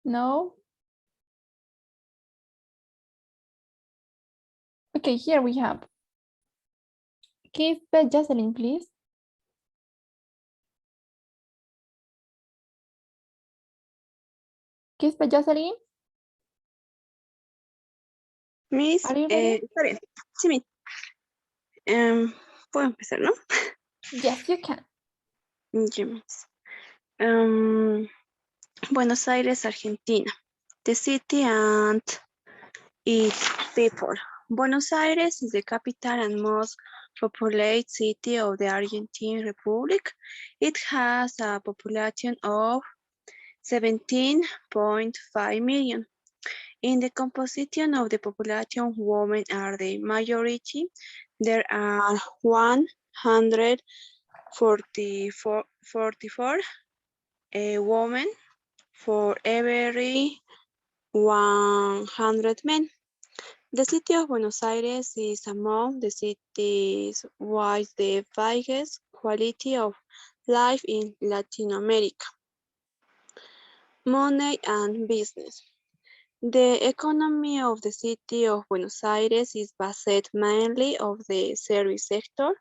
No. Okay, here we have. Can you spell Jocelyn, please? Can you spell Jocelyn? Miss, Are you ready? está bien. Sí, Miss. Puedo empezar, ¿no? Yes, you can. Ya, Miss. Buenos Aires, Argentina. The city and its people. Buenos Aires is the capital and most populated city of the Argentine Republic. It has a population of 17.5 million. In the composition of the population, women are the majority. There are 144 women for every 100 men. The city of Buenos Aires is among the cities with the highest quality of life in Latin America. Money and business. The economy of the city of Buenos Aires is based mainly on the service sector.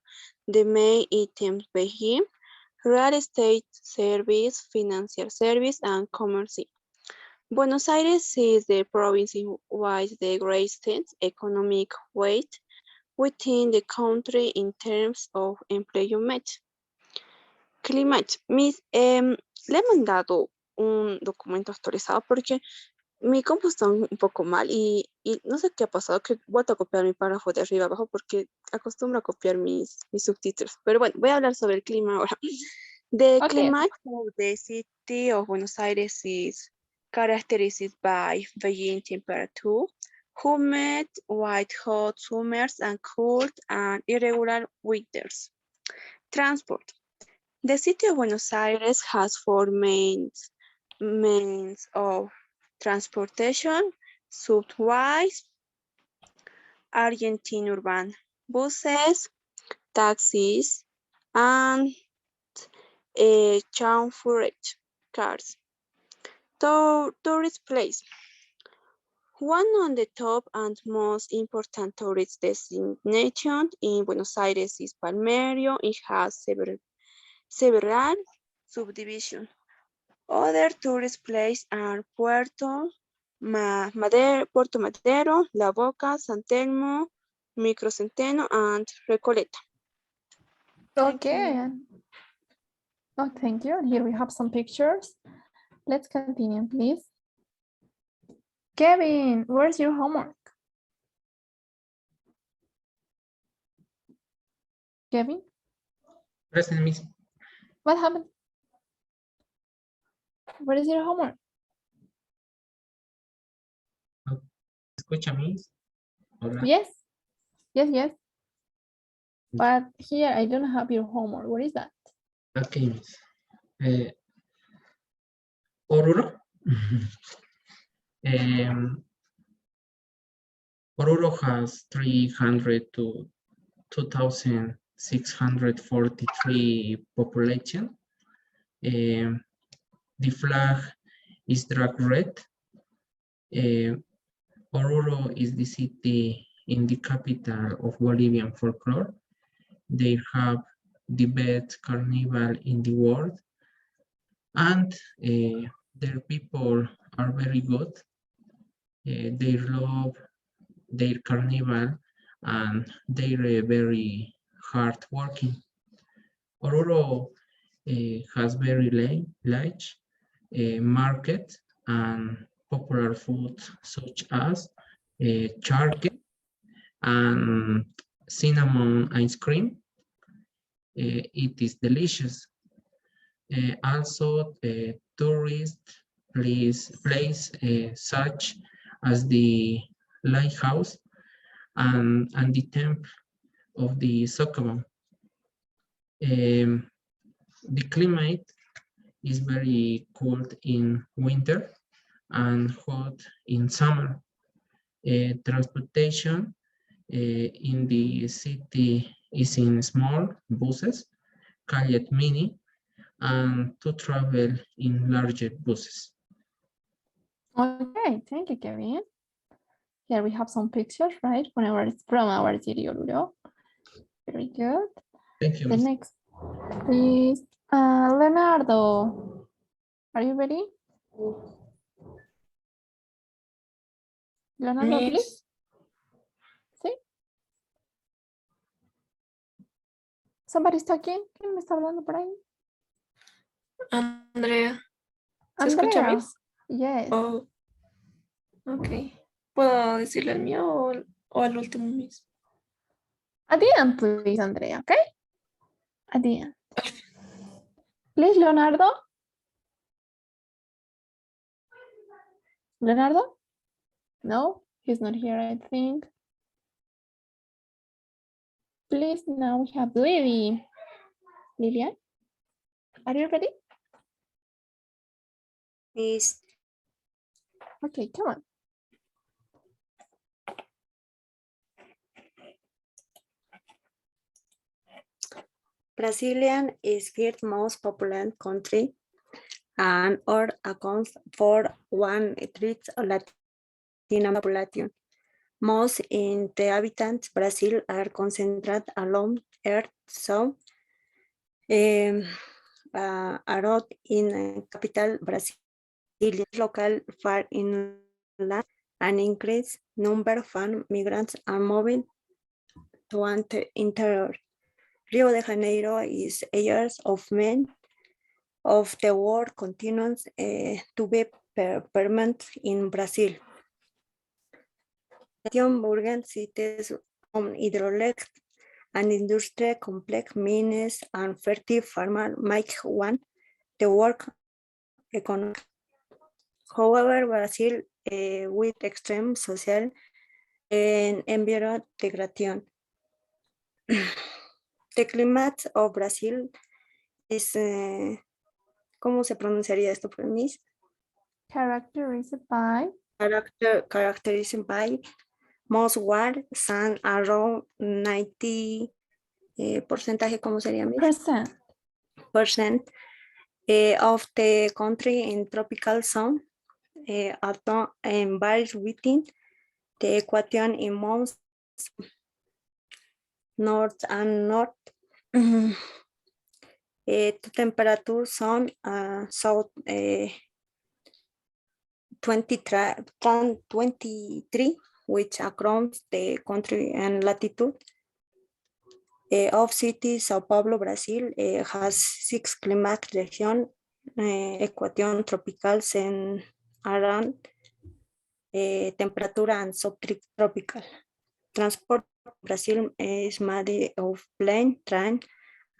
The main items being real estate service, financial service, and commerce. Buenos Aires is the province with the greatest economic weight within the country in terms of employment. Climate. Le he mandado un documento actualizado porque mi compu está un poco mal y no sé qué ha pasado, que he vuelto a copiar mi párrafo de arriba abajo porque acostumbro a copiar mis subtítulos. Pero bueno, voy a hablar sobre el clima ahora. The climate of the city of Buenos Aires is characterized by varying temperature, humid, white hot summers, and cold and irregular winters. Transport. The city of Buenos Aires has four means of transportation: subways, Argentine urban buses, taxis, and chauffeured cars. Tourist place. One of the top and most important tourist destinations in Buenos Aires is Palmerio. It has several subdivisions. Other tourist places are Puerto Madero, La Boca, San Telmo, Microcenteno, and Recoleta. Okay. Oh, thank you. And here we have some pictures. Let's continue, please. Kevin, where's your homework? Kevin? Present, Miss. What happened? Where is your homework? ¿Escucha, Miss? Hola. Yes. Yes. But here I don't have your homework. What is that? Okay, Miss. Oruro. Oruro has 300 to 2,643 population. The flag is dark red. Oruro is the city in the capital of Bolivian folklore. They have the best carnival in the world, and their people are very good. They love their carnival and they're very hard working. Oruro has very large market and popular food such as charque and cinnamon ice cream. It is delicious. Also, tourist place such as the lighthouse and the temple of the Socavon. The climate is very cold in winter and hot in summer. Transportation in the city is in small buses, called mini, and to travel in larger buses. Okay, thank you, Kevin. Here we have some pictures, right? From our city, Oruro. Very good. Thank you. The next, please, Leonardo. Are you ready? Leonardo, please. ¿Sí? Somebody's talking. ¿Quién me está hablando por ahí? Andrea. ¿Se escucha Andrea. Miss? Yes. Oh, ok. ¿Puedo decirle el mío o al último Miss? At the end, please, Andrea, okay? At the end. Please, Leonardo. Leonardo? No, he's not here, I think. Please, now we have Lily. Lilian, are you ready? Is Okay, come on. Brazilian is third most populous country and or accounts for 1/3 of Latin population. Most in the inhabitants Brazil are concentrated along Earth so around in capital Brazil, local far inland, an increased number of migrants are moving to interior. Rio de Janeiro is years of men of the world continues to be permanent in Brazil. Burgen cities on hydroelectric and industrial complex mines and fertile farmer make one the work economy. However, Brazil with extreme social and environmental degradation. The climate of Brazil is, ¿cómo se pronunciaría esto por mí? Characterized by Characterized by most warm sun around 90 porcentaje, ¿cómo sería? Percent of the country in tropical zone, and varies within the equator in most north and north. The temperature zone south 23, which across the country and latitude. Of city Sao Paulo, Brazil has 6 climate region, equatorial, tropical, and around temperature and subtropical. Transport Brazil is made of plane, train,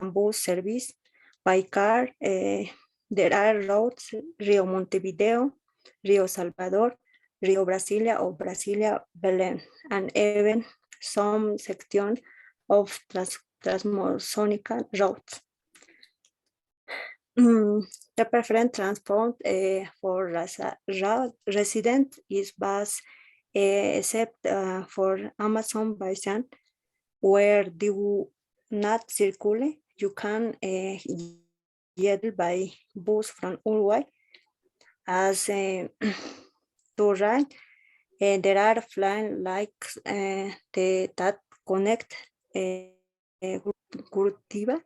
and bus service. By car, there are roads: Rio Montevideo, Rio Salvador, Rio Brasilia or Brasilia Belém, and even some section of transmosonic routes. The preferred transport for residents is bus, except for Amazon Basin, where do not circulate. You can get by bus from Uruguay as to ride. There are flying like that connect Curitiba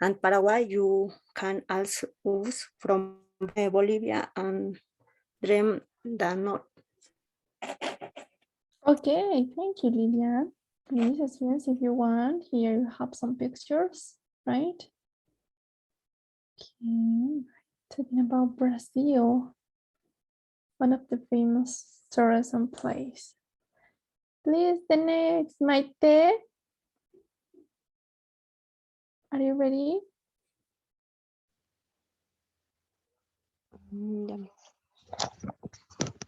and Paraguay. You can also use from Bolivia and Dream the North. Okay, thank you, Lilian. Please, students, if you want, here you have some pictures, right? Okay, talking about Brazil, one of the famous tourism place. Please, the next, Maite. Are you ready?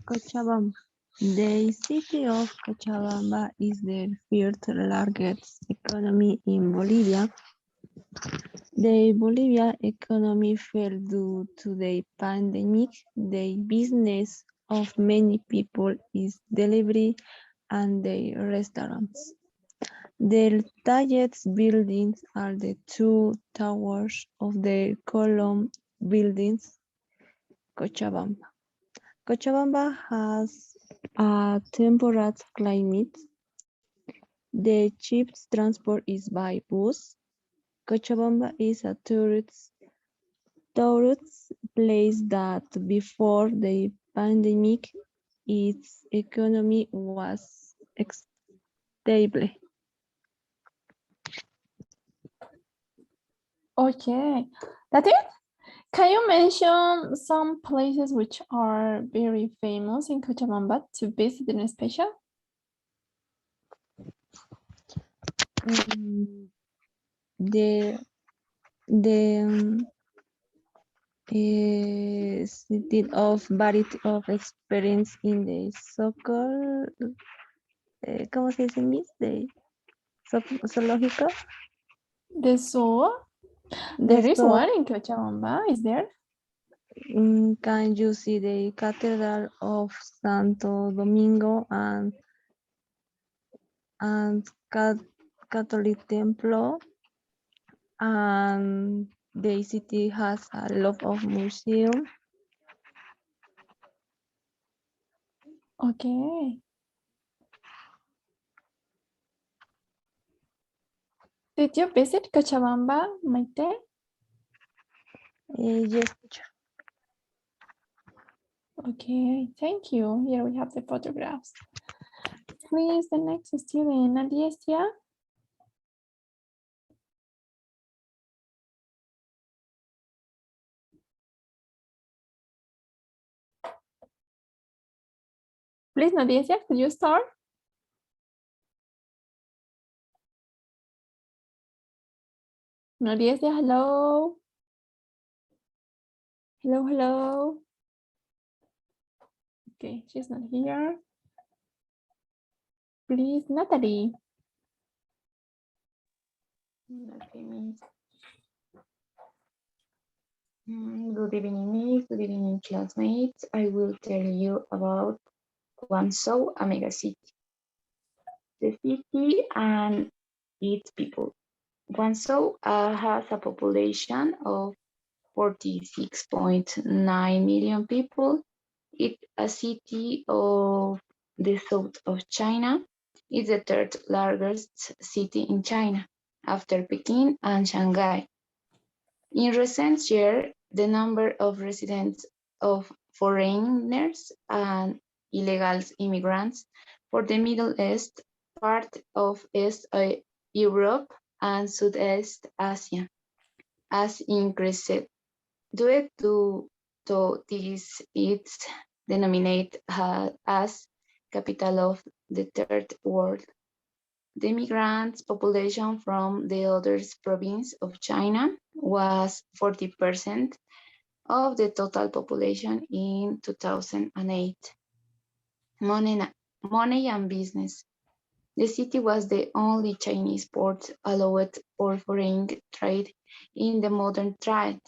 Cochabamba. The city of Cochabamba is the third largest economy in Bolivia. The Bolivia economy fell due to the pandemic. The business of many people is delivery and the restaurants. The tallest buildings are the two towers of the Column buildings, Cochabamba. Cochabamba has a temperate climate. The cheapest transport is by bus. Cochabamba is a tourist place that before the pandemic, its economy was stable. Okay, that's it. Can you mention some places which are very famous in Cochabamba to visit in special? The city of variety of experience in the soccer, ¿cómo se dice, Miss? De zoológico. The zoo? There is one in Cochabamba, is there? Can you see the Cathedral of Santo Domingo and Catholic Temple? And the city has a lot of museums. Okay. Did you visit Cochabamba, Maite? Yes, teacher. Okay, thank you. Here we have the photographs. Please, the next student, Nadia. Please, Nadia, could you start? Nadia, hello. Hello, hello. Okay, she's not here. Please, Natalie. Okay, Miss. Good evening, Miss. Good evening, classmates. I will tell you about Guangzhou, a mega city. The city and its people. Guangzhou has a population of 46.9 million people. It's a city of the south of China. It's the third largest city in China, after Peking and Shanghai. In recent years, the number of residents of foreigners and illegal immigrants for the Middle East, part of East Europe and Southeast Asia has increased. Due to this, it's denominated as capital of the third world. The immigrant population from the other provinces of China was 40% of the total population in 2008. Money and business. The city was the only Chinese port allowed for foreign trade in the modern trade.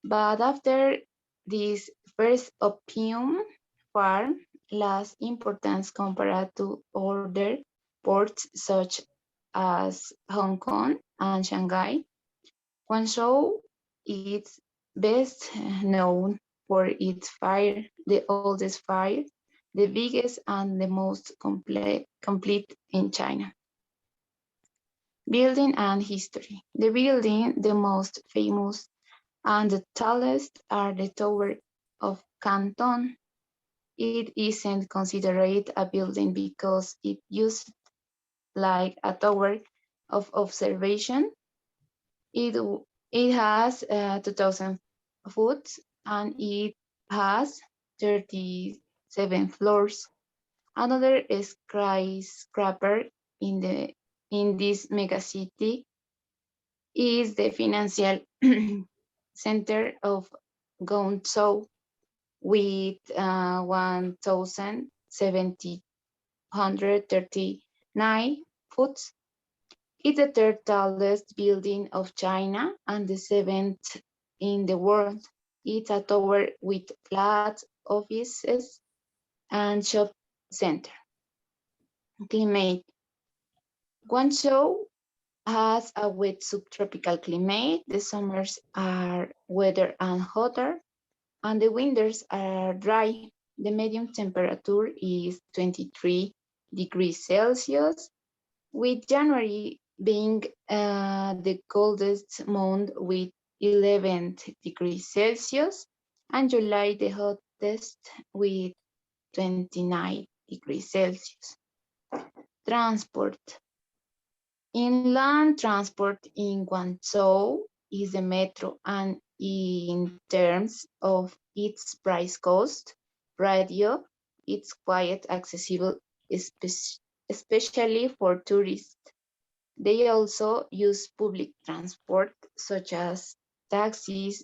But after this first opium war lost importance compared to other ports such as Hong Kong and Shanghai, Guangzhou is best known for its fire, the oldest fire, the biggest and the most complete in China. Building and history. The building, the most famous and the tallest, are the Tower of Canton. It isn't considered a building because it used like a tower of observation. It has 2,000 foot and it has 37 floors. Another skyscraper in this megacity is the financial center of Guangzhou with 1,739 foot. It's the third tallest building of China and the seventh in the world. It's a tower with flats, offices, and shop center. Climate. Guangzhou has a wet subtropical climate. The summers are wetter and hotter. and the winters are dry. The medium temperature is 23 degrees Celsius, with January being the coldest month with 11 degrees Celsius, and July the hottest with 29 degrees Celsius. Transport. Inland transport in Guangzhou is the metro, and in terms of its price cost ratio, it's quite accessible, especially for tourists. They also use public transport such as taxis,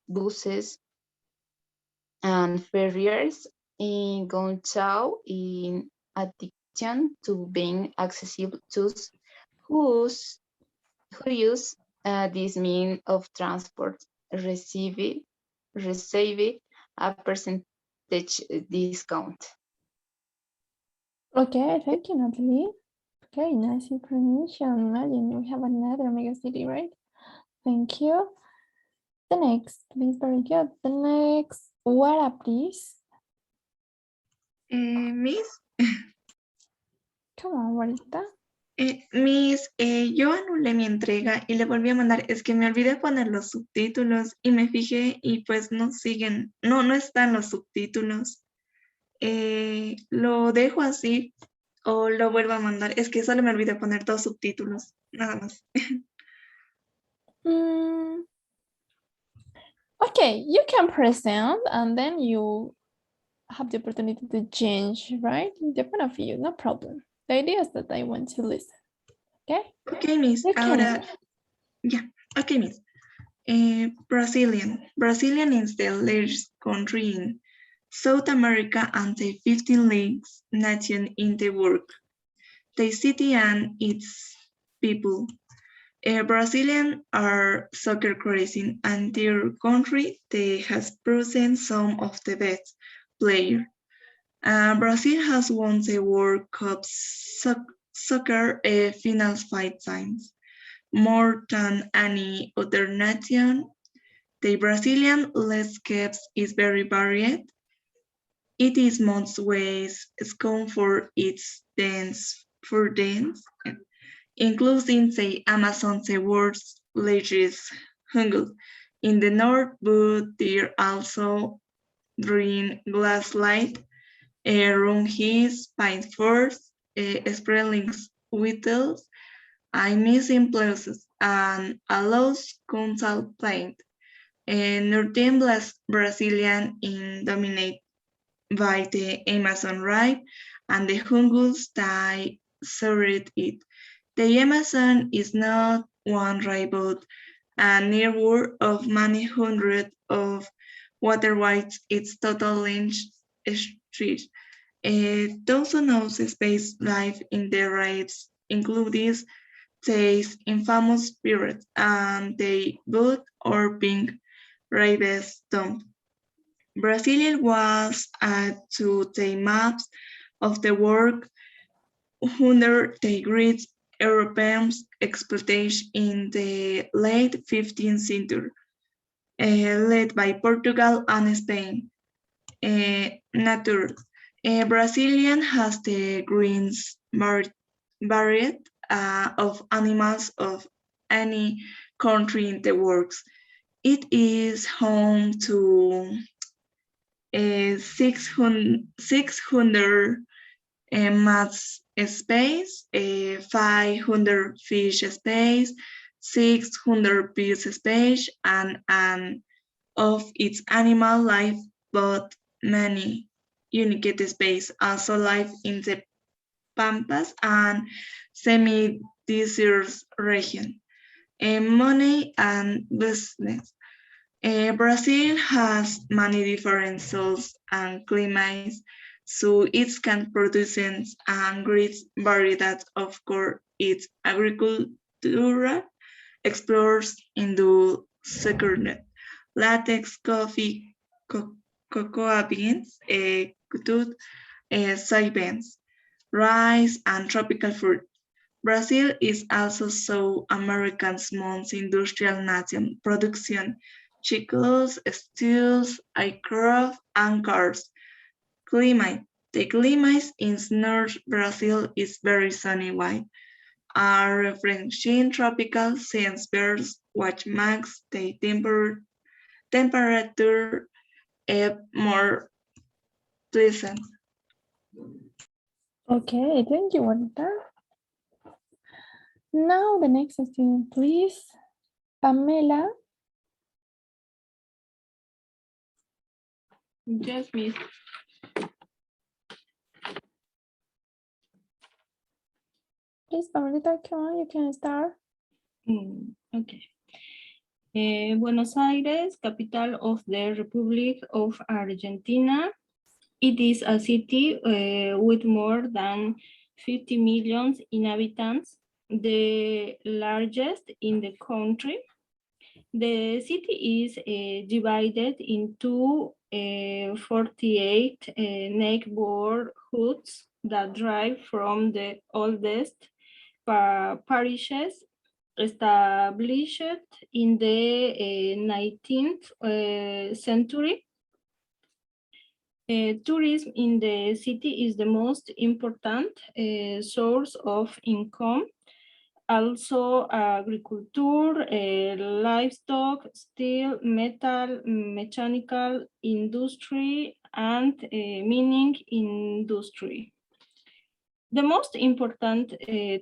buses, and ferries in Guangzhou, in addition to being accessible to whose who use this means of transport receive receive a percentage discount. Okay, thank you, Natalie. Okay, nice information. Imagine we have another mega city, right? Thank you. The next, please, very good. The next, Wara, please. Miss, Come on, Warita. Miss, yo anulé mi entrega y le volví a mandar. Es que me olvidé poner los subtítulos y me fijé y pues no siguen, no están los subtítulos. ¿Lo dejo así o lo vuelvo a mandar? Es que solo me olvidé poner 2 subtítulos, nada más. Okay, you can present and then you have the opportunity to change, right? The point of view, no problem. The idea is that I want to listen. Okay? Ok, Miss, You ahora, can. ya, ok, Miss. Brazilian is the largest country in South America and the 15th nation in the world. The city and its people. Brazilians are soccer crazy, and their country has produced some of the best players. Brazil has won the World Cup soccer finals 5 times, more than any other nation. The Brazilian landscape is very varied. It is most ways known for its dance, including the Amazon, the world's largest jungle in the north, but there also green glasslight, room his, pine forests, sprawling whittles, missing places, and a lost council plain. Northern Brazilian is dominated by the Amazon right and the jungles that surround it. The Amazon is not one rival, a network of many hundreds of waterways. Its total length stretches thousands of space life in the raves, including the infamous pirates and the boot or pink raves tomb. Brazil was added to the maps of the world under the Great European exploitation in the late 15th century, led by Portugal and Spain. Nature. Brazilian has the greens variety of animals of any country in the world. It is home to 600 mass space, 500 fish space, 600 bees space, and of its animal life, but many unique space also live in the pampas and semi-desert region. Money and business. Brazil has many different soils and climates, so it can produce a great variety of core. Its agriculture explores into succulent, latex, coffee, cocoa beans, cotton, soybeans, rice, and tropical fruit. Brazil is also South America's most industrial nation. Production chickens, stews, aircraft, and cars. Climate. The climate in North Brazil is very sunny white. Are refreshing tropical since birds which makes the temperature more pleasant. Okay, thank you, Juanita. Now the next student, please. Pamela. Yes, Miss. Please, Pamelita, come on, you can start. Okay. Buenos Aires, capital of the Republic of Argentina. It is a city with more than 50 million inhabitants, the largest in the country. The city is divided into 48 neighborhoods that derive from the oldest parishes established in the 19th century. Tourism in the city is the most important source of income. Also agriculture, livestock, steel, metal, mechanical industry, and mining industry. The most important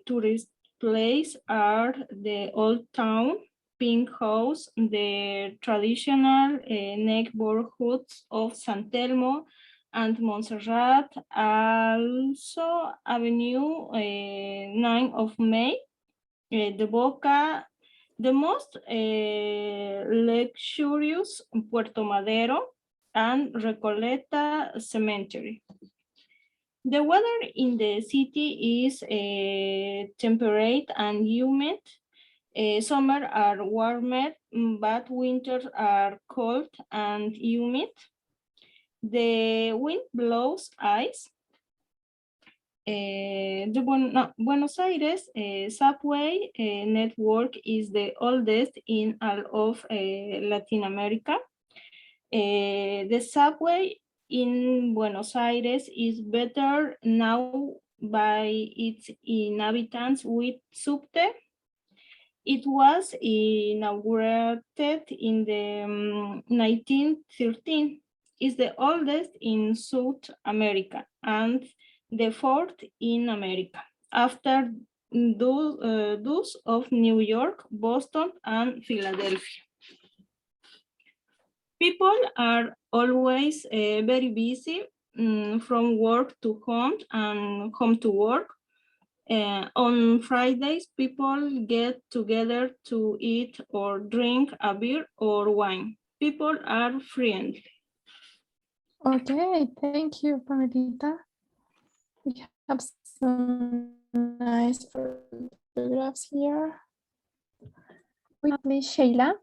tourist places are the Old Town, Pink House, the traditional neighborhoods of San Telmo and Montserrat, also Avenue 9 of May, the Boca, the most luxurious Puerto Madero, and Recoleta Cemetery. The weather in the city is temperate and humid. Summer are warmer, but winters are cold and humid. The wind blows ice. The Buenos Aires subway network is the oldest in all of Latin America. The subway in Buenos Aires is better now by its inhabitants with subte. It was inaugurated in the 1913. It's the oldest in South America and the fourth in America, after those of New York, Boston, and Philadelphia. People are always very busy from work to home and home to work. On Fridays, people get together to eat or drink a beer or wine. People are friendly. Okay, thank you, Pamelita. We have some nice photographs here. Please, Sheila.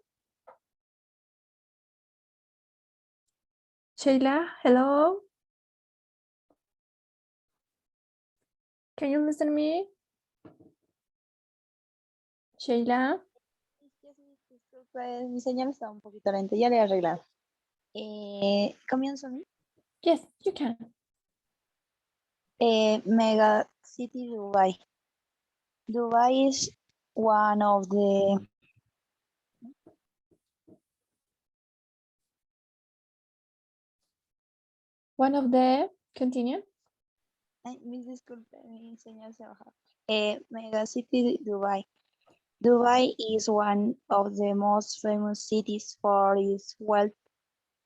Sheila, hello. Can you listen to me? Sheila. Disculpe, mi señal está un poquito lenta, ya le he arreglado. ¿Comienzo? Yes, you can. Mega City Dubai. Dubai is one of the continue. Disculpe, mi señal se baja. Mega City Dubai. Dubai is one of the most famous cities for its wealth,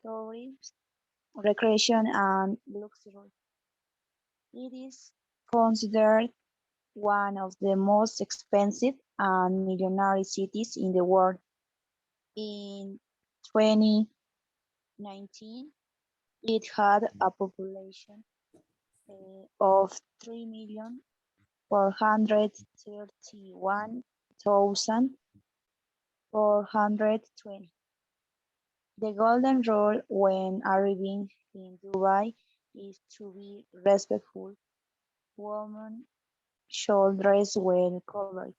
tourism, recreation, and luxury. It is considered one of the most expensive and millionaire cities in the world. In 2019, it had a population of 3,431,420. The golden rule when arriving in Dubai is to be respectful. Women should dress well covered.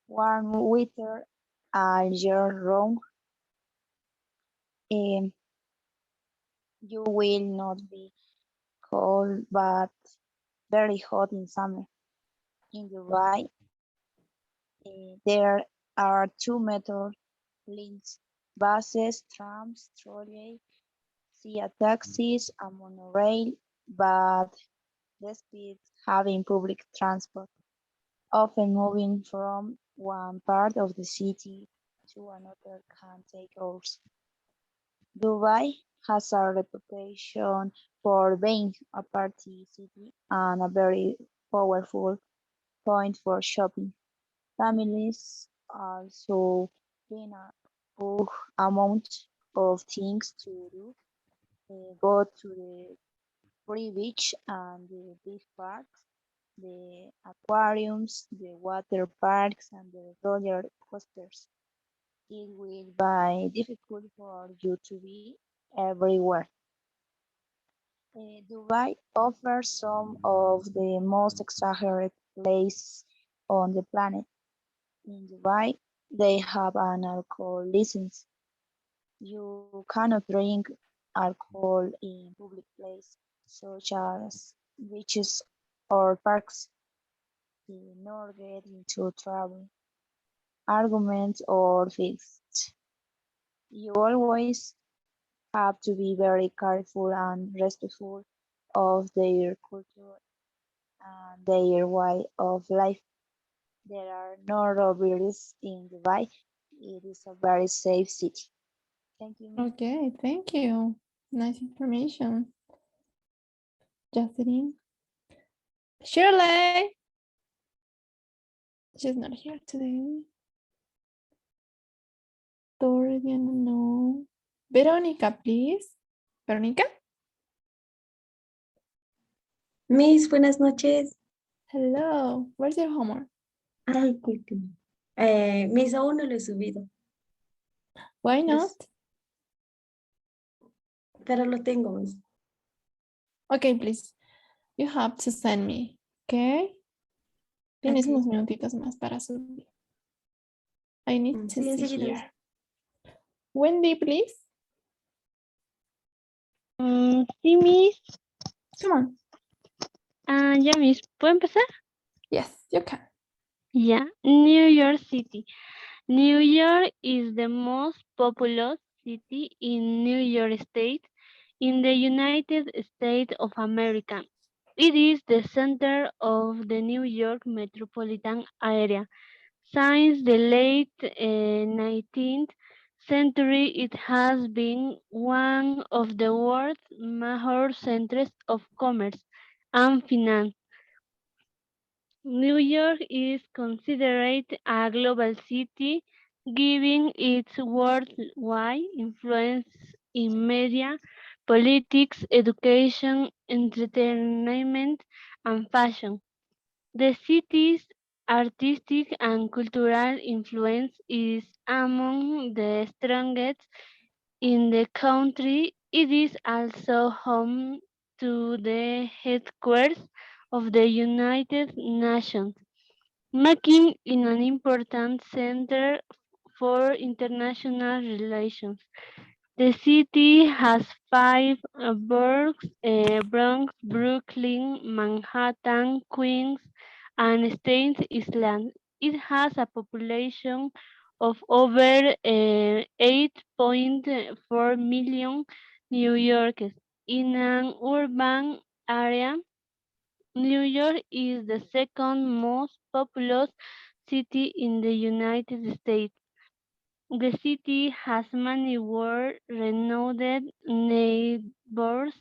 Warm weather all year round. Um, you will not be cold, but very hot in summer. In Dubai, there are two metro links, buses, trams, trolleys, sea taxis, and monorail, but despite having public transport, often moving from one part of the city to another can take hours. Dubai has a reputation for being a party city and a very powerful point for shopping. Families also gain a big amount of things to do. Go to the free beach and the big parks, the aquariums, the water parks, and the roller coasters. It will be difficult for you to be everywhere. Dubai offers some of the most exaggerated places on the planet. In Dubai, they have an alcohol license. You cannot drink alcohol in public places such as beaches or parks. Nor get into trouble, arguments, or fights. You always have to be very careful and respectful of their culture and their way of life. There are no robberies in Dubai. It is a very safe city. Thank you, Miss. Okay, thank you. Nice information. Jocelyn. Shirley. She's not here today. Dorian, no. Veronica, please. Veronica. Miss, buenas noches. Hello. Where's your homework? Ay, Miss, aún no lo he subido, Why not? pero lo tengo, Miss. Okay, please. You have to send me. Okay. Tienes Ok. unos minutitos más para subir. I need to Sí, see enseguida, Miss. here. Wendy, please. Sí, Miss. Come on. Ya, Miss, ¿puedo empezar? Yes, you can. Ya. New York City. New York is the most populous city in New York State in the United States of America. It is the center of the New York metropolitan area. Since the late 19th century, it has been one of the world's major centers of commerce and finance. New York is considered a global city, given its worldwide influence in media, politics, education, entertainment, and fashion. The city's artistic and cultural influence is among the strongest in the country. It is also home to the headquarters of the United Nations, making it an important center for international relations. The city has five boroughs: Bronx, Brooklyn, Manhattan, Queens, and Staten Island. It has a population of over 8.4 million New Yorkers. In an urban area, New York is the second most populous city in the United States. The city has many world-renowned neighbors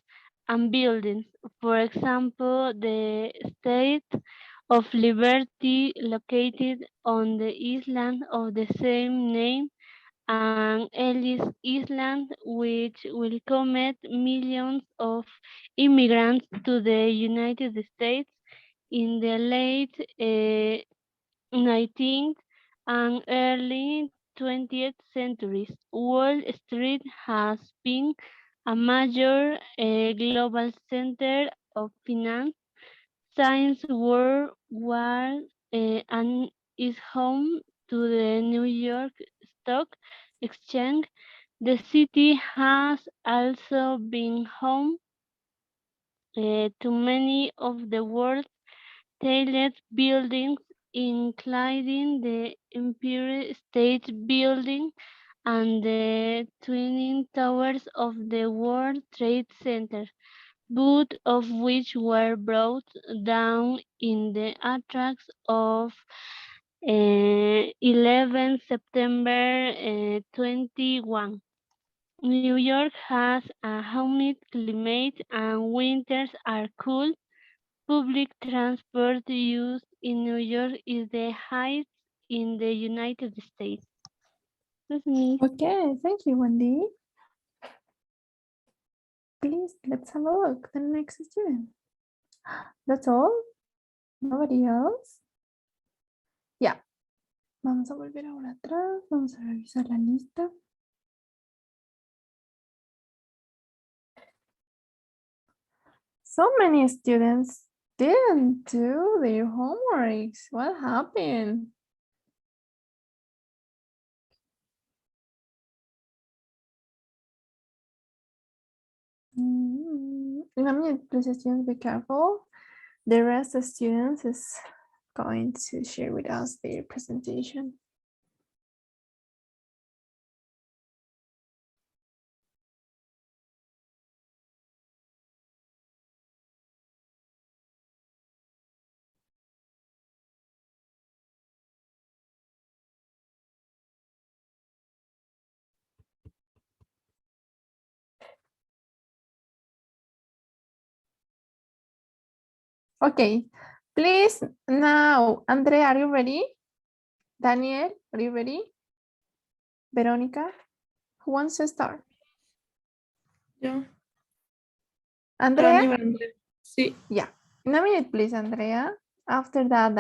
and buildings. For example, the Statue of Liberty, located on the island of the same name, and Ellis Island, which welcomed millions of immigrants to the United States in the late 19th and early 20th centuries. Wall Street has been a major global center of finance since World War and is home to the New York Stock Exchange. The city has also been home to many of the world's tallest buildings, including the Empire State Building and the twin towers of the World Trade Center, both of which were brought down in the attacks of 11 September 21. New York has a humid climate and winters are cool. Public transport use in New York is the highest in the United States. That's me. Okay, thank you, Wendy. Please, let's have a look. The next student. That's all? Nobody else? Yeah. Vamos a volver ahora atrás. Vamos a revisar la lista. So many students didn't do their homeworks. What happened? In a minute, please, students, be careful. The rest of students is going to share with us their presentation. Okay, please now, Andrea, are you ready? Daniel, are you ready? Veronica, who wants to start? Yo. Andrea? Sí. Yeah. In a minute, please, Andrea. After that,